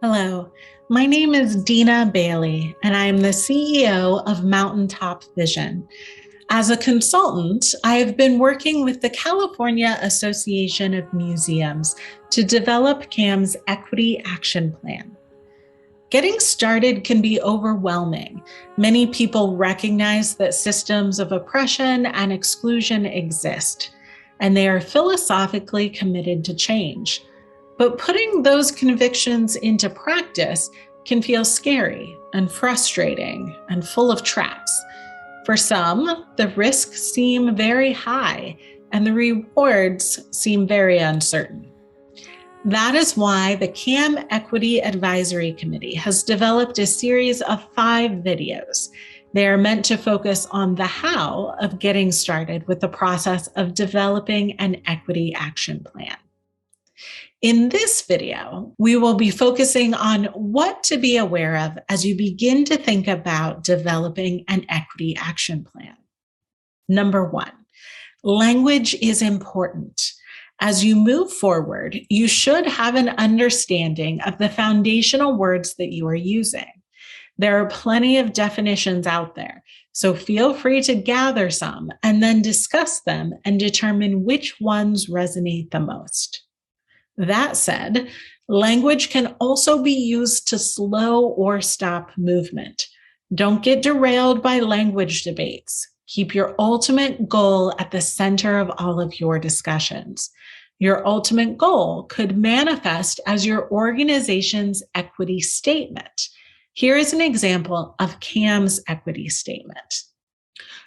Hello, my name is Dina Bailey, and I am the CEO of Mountaintop Vision. As a consultant, I have been working with the California Association of Museums to develop CAM's Equity Action Plan. Getting started can be overwhelming. Many people recognize that systems of oppression and exclusion exist, and they are philosophically committed to change. But putting those convictions into practice can feel scary and frustrating and full of traps. For some, the risks seem very high and the rewards seem very uncertain. That is why the CAM Equity Advisory Committee has developed a series of 5 videos. They are meant to focus on the how of getting started with the process of developing an equity action plan. In this video, we will be focusing on what to be aware of as you begin to think about developing an equity action plan. Number 1, language is important. As you move forward, you should have an understanding of the foundational words that you are using. There are plenty of definitions out there, so feel free to gather some and then discuss them and determine which ones resonate the most. That said, language can also be used to slow or stop movement. Don't get derailed by language debates. Keep your ultimate goal at the center of all of your discussions. Your ultimate goal could manifest as your organization's equity statement. Here is an example of CAM's equity statement.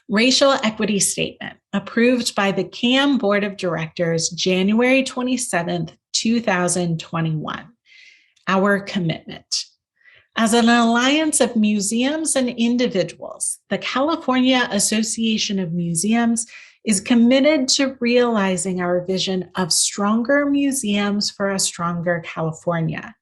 Racial Equity Statement, approved by the CAM Board of Directors, January 27th, 2021. Our commitment. As an alliance of museums and individuals, the California Association of Museums is committed to realizing our vision of stronger museums for a stronger California.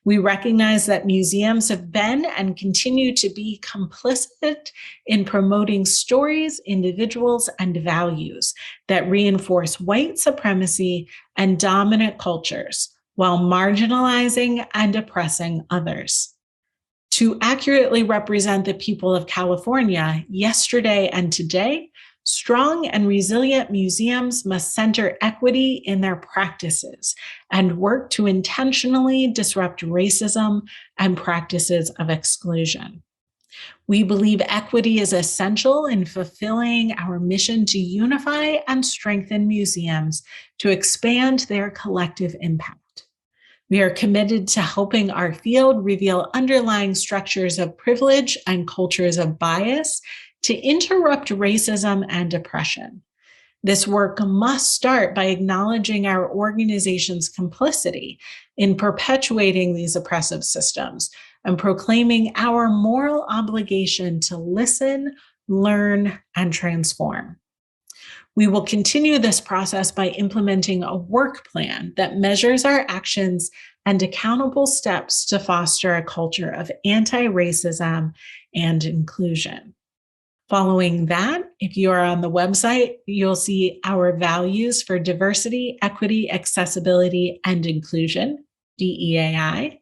We recognize that museums have been and continue to be complicit in promoting stories, individuals, and values that reinforce white supremacy and dominant cultures while marginalizing and oppressing others. To accurately represent the people of California yesterday and today, strong and resilient museums must center equity in their practices and work to intentionally disrupt racism and practices of exclusion. We believe equity is essential in fulfilling our mission to unify and strengthen museums to expand their collective impact. We are committed to helping our field reveal underlying structures of privilege and cultures of bias to interrupt racism and oppression. This work must start by acknowledging our organization's complicity in perpetuating these oppressive systems and proclaiming our moral obligation to listen, learn, and transform. We will continue this process by implementing a work plan that measures our actions and accountable steps to foster a culture of anti-racism and inclusion. Following that, if you are on the website, you'll see our values for diversity, equity, accessibility, and inclusion, DEAI.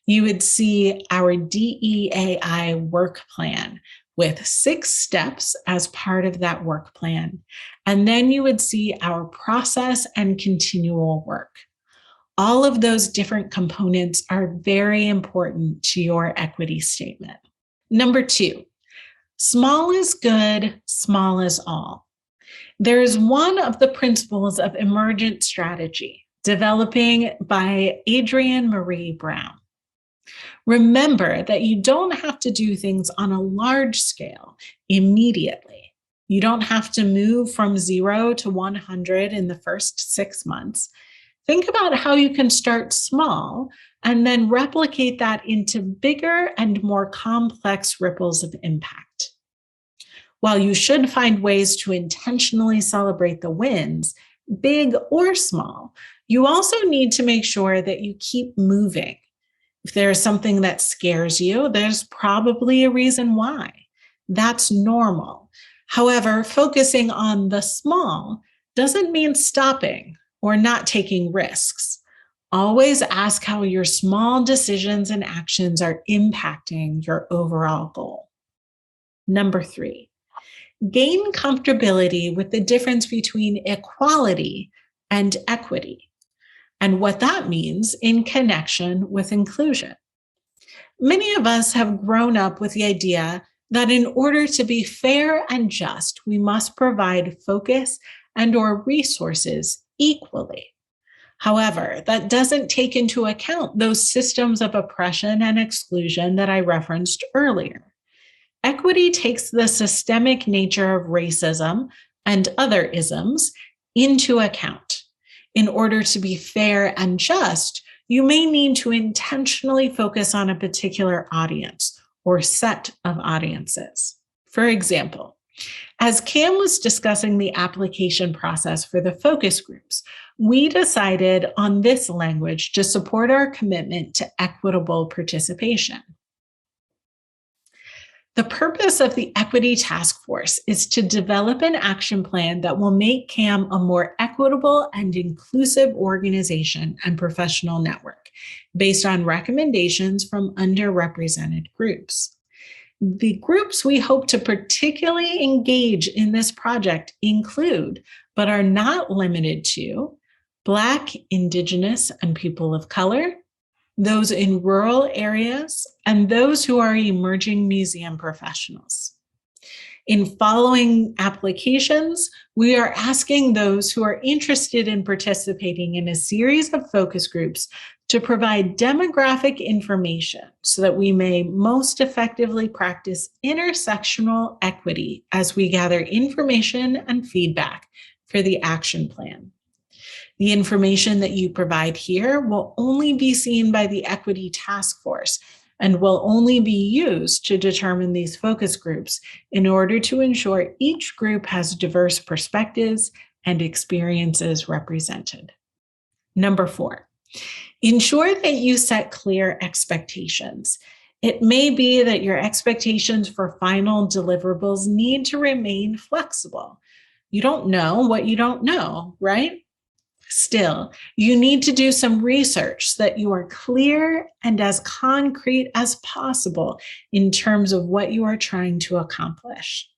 You would see our DEAI work plan with 6 steps as part of that work plan. And then you would see our process and continual work. All of those different components are very important to your equity statement. Number 2. Small is good, small is all. There is one of the principles of emergent strategy, developing by Adrienne Marie Brown. Remember that you don't have to do things on a large scale immediately. You don't have to move from 0 to 100 in the first 6 months. Think about how you can start small and then replicate that into bigger and more complex ripples of impact. While you should find ways to intentionally celebrate the wins, big or small, you also need to make sure that you keep moving. If there's something that scares you, there's probably a reason why. That's normal. However, focusing on the small doesn't mean stopping or not taking risks. Always ask how your small decisions and actions are impacting your overall goal. Number 3, gain comfortability with the difference between equality and equity and what that means in connection with inclusion. Many of us have grown up with the idea that in order to be fair and just, we must provide focus and/or resources equally. However, that doesn't take into account those systems of oppression and exclusion that I referenced earlier. Equity takes the systemic nature of racism and other isms into account. In order to be fair and just, you may need to intentionally focus on a particular audience or set of audiences. For example, as Cam was discussing the application process for the focus groups, we decided on this language to support our commitment to equitable participation. The purpose of the Equity Task Force is to develop an action plan that will make CAM a more equitable and inclusive organization and professional network based on recommendations from underrepresented groups. The groups we hope to particularly engage in this project include, but are not limited to, Black, Indigenous, and people of color, those in rural areas, and those who are emerging museum professionals. In following applications, we are asking those who are interested in participating in a series of focus groups to provide demographic information so that we may most effectively practice intersectional equity as we gather information and feedback for the action plan. The information that you provide here will only be seen by the Equity Task Force and will only be used to determine these focus groups in order to ensure each group has diverse perspectives and experiences represented. Number 4, ensure that you set clear expectations. It may be that your expectations for final deliverables need to remain flexible. You don't know what you don't know, right? Still, you need to do some research so that you are clear and as concrete as possible in terms of what you are trying to accomplish.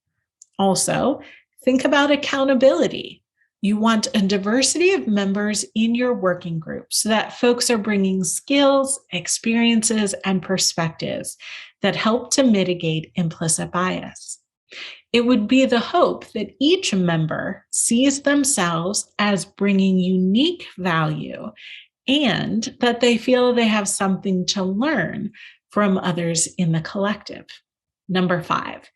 Also, think about accountability. You want a diversity of members in your working group so that folks are bringing skills, experiences, and perspectives that help to mitigate implicit bias. It would be the hope that each member sees themselves as bringing unique value and that they feel they have something to learn from others in the collective. Number 5,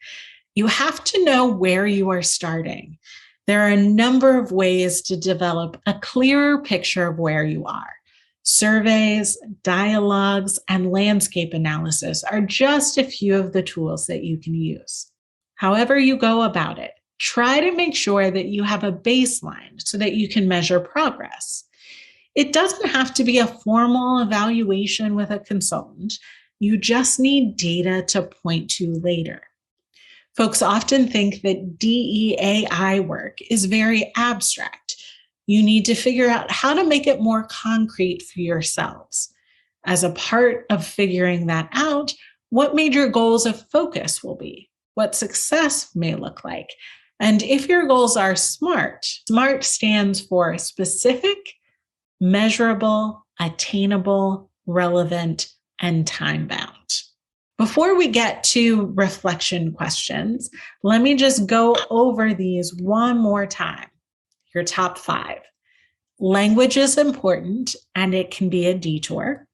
you have to know where you are starting. There are a number of ways to develop a clearer picture of where you are. Surveys, dialogues, and landscape analysis are just a few of the tools that you can use. However you go about it, try to make sure that you have a baseline so that you can measure progress. It doesn't have to be a formal evaluation with a consultant. You just need data to point to later. Folks often think that DEAI work is very abstract. You need to figure out how to make it more concrete for yourselves. As a part of figuring that out, what major goals of focus will be, what success may look like. And if your goals are SMART, SMART stands for specific, measurable, attainable, relevant, and time-bound. Before we get to reflection questions, let me just go over these one more time. Your top 5. Language is important, and it can be a detour.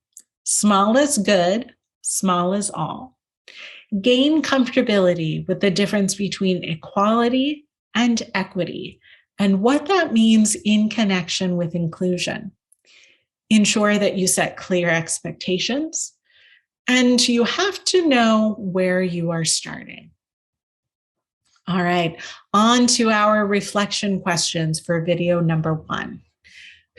Small is good, small is all. Gain comfortability with the difference between equality and equity and what that means in connection with inclusion. Ensure that you set clear expectations, and you have to know where you are starting. All right, on to our reflection questions for video number 1.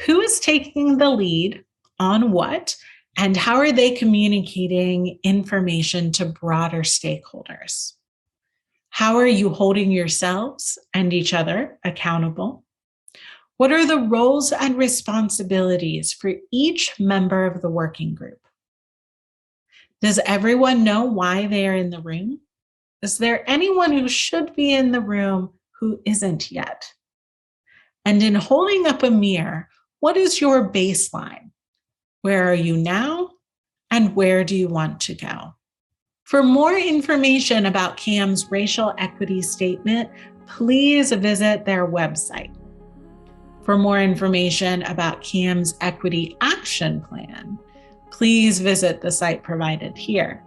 Who is taking the lead on what, and how are they communicating information to broader stakeholders? How are you holding yourselves and each other accountable? What are the roles and responsibilities for each member of the working group? Does everyone know why they are in the room? Is there anyone who should be in the room who isn't yet? And in holding up a mirror, what is your baseline? Where are you now? And where do you want to go? For more information about CAM's racial equity statement, please visit their website. For more information about CAM's equity action plan, please visit the site provided here.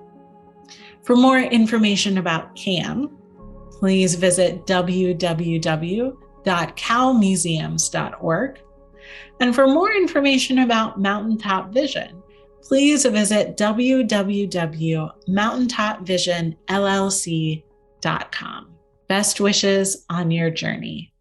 For more information about CAM, please visit www.calmuseums.org. And for more information about Mountaintop Vision, please visit www.mountaintopvisionllc.com. Best wishes on your journey.